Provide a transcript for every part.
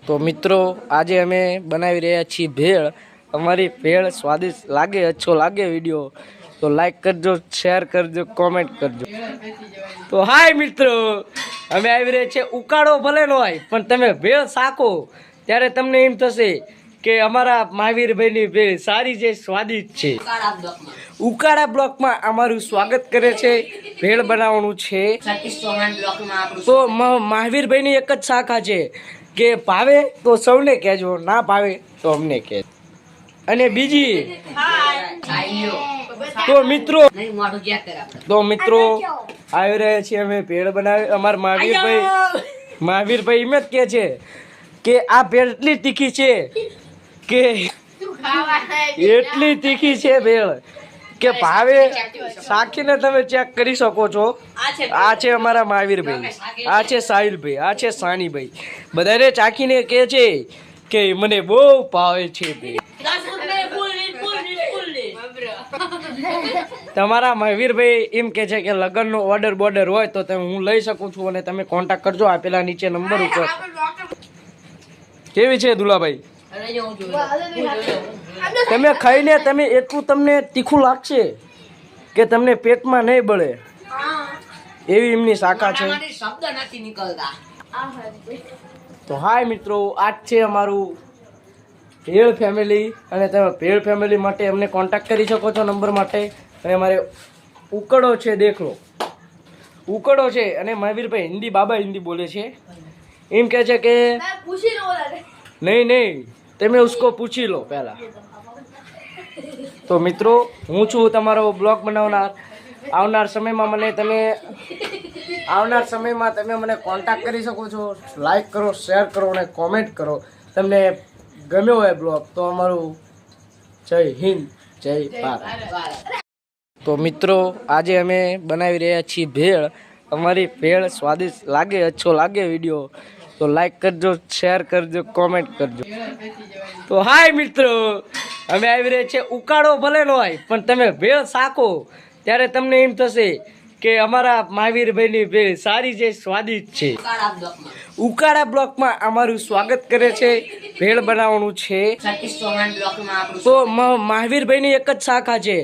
તો મિત્રો આજે અમે બનાવી રહ્યા છીએ ભેળ। અમારી ભેળ સ્વાદિષ્ટ લાગે, अच्छो લાગે વિડીયો તો લાઈક કરજો, શેર કરજો, કોમેન્ટ કરજો। તો હાય મિત્રો, અમે આવી રહ્યા છીએ ઉકાળો ભલે ન હોય પણ તમે ભેળ શાકો ત્યારે તમને એમ થશે કે અમારા મહાવીરભાઈની ભેળ સારી છે, સ્વાદિષ્ટ છે। ઉકાળા બ્લોકમાં અમારું સ્વાગત કરે છે। ભેળ બનાવવાનું છે તો મહાવીરભાઈની એક જ શાખા છે કે ભાવે તો સૌને કહેજો, ના ભાવે તો અમને કહેજો। અને બીજી તો મિત્રો આવી રહ્યા છીએ અમે ભેળ બનાવી। અમારા મહાવીરભાઈ એમ જ કહે છે કે આ ભેળ એટલી તીખી છે કે એટલી તીખી છે ભેળ કે ભાવે સાખીને તમે ચેક કરી શકો છો। આ છે અમારા મહાવીરભાઈ, આ છે સાહિલભાઈ, આ છે સાનીભાઈ, બધાને ચાખીને કહે છે કે મને બહુ ભાવે છે ભેળ। તમારા મહાવીરભાઈ એમ કે છે કે લગ્નનો ઓર્ડર બોર્ડર હોય તો તમે હું લઈ શકું છું અને તમે કોન્ટેક્ટ કરજો આપેલા નીચે નંબર ઉપર। કેવી છે દુલાભાઈ? તમે ખાઈને તમે એટલું તમને તીખું લાગશે કે તમને પેટમાં નહીં બળે એવી એમની શાખા છે। તો હાય મિત્રો, આજ છે અમારું ભેળ ફેમિલી અને તમે ભેળ ફેમિલી માટે અમને કોન્ટેક્ટ કરી શકો છો નંબર માટે। અને અમારે ઉકળો છે, દેખ લો ઉકળો છે। અને મહાવીરભાઈ હિન્દી, બાબા હિન્દી બોલે છે, એમ કહે છે કે નહીં તમે ઉસકો પૂછી લો પહેલા। તો મિત્રો હું છું તમારો બ્લોગ બનાવનાર। આવનાર સમયમાં તમે મને કોન્ટેક્ટ કરી શકો છો। લાઈક કરો, શેર કરો અને કોમેન્ટ કરો। તમને ગમ્યો હોય બ્લોગ તો અમારું જય હિન્દ, જય ભારત। તો મિત્રો આજે અમે બનાવી રહ્યા છીએ ભેળ। અમારી ભેળ સ્વાદિષ્ટ લાગે, अच्छो લાગે વિડીયો તો લાઈક કરજો, શેર કરજો, કોમેન્ટ કરજો। તો હાય મિત્રો, અમે આવી રહ્યા છીએ ઉકાળો ભલે ન હોય પણ તમે ભેળ શાકો ત્યારે તમને એમ થશે કે અમારા મહાવીરભાઈની ભેળ સારી છે, સ્વાદિષ્ટ છે। ઉકાળા બ્લોકમાં અમારું સ્વાગત કરે છે। ભેળ બનાવવાનું છે તો મહાવીરભાઈની એક જ શાખા છે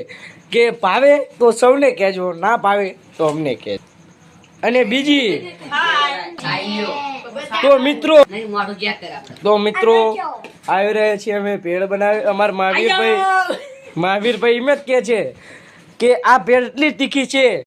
કે ભાવે તો સૌને કહેજો, ના ભાવે તો અમને કહેજો। અને બીજી તો મિત્રો આવી રહ્યા છીએ અમે ભેળ બનાવી। અમારા મહાવીરભાઈ એમ જ કહે છે કે આ ભેળ એટલી તીખી છે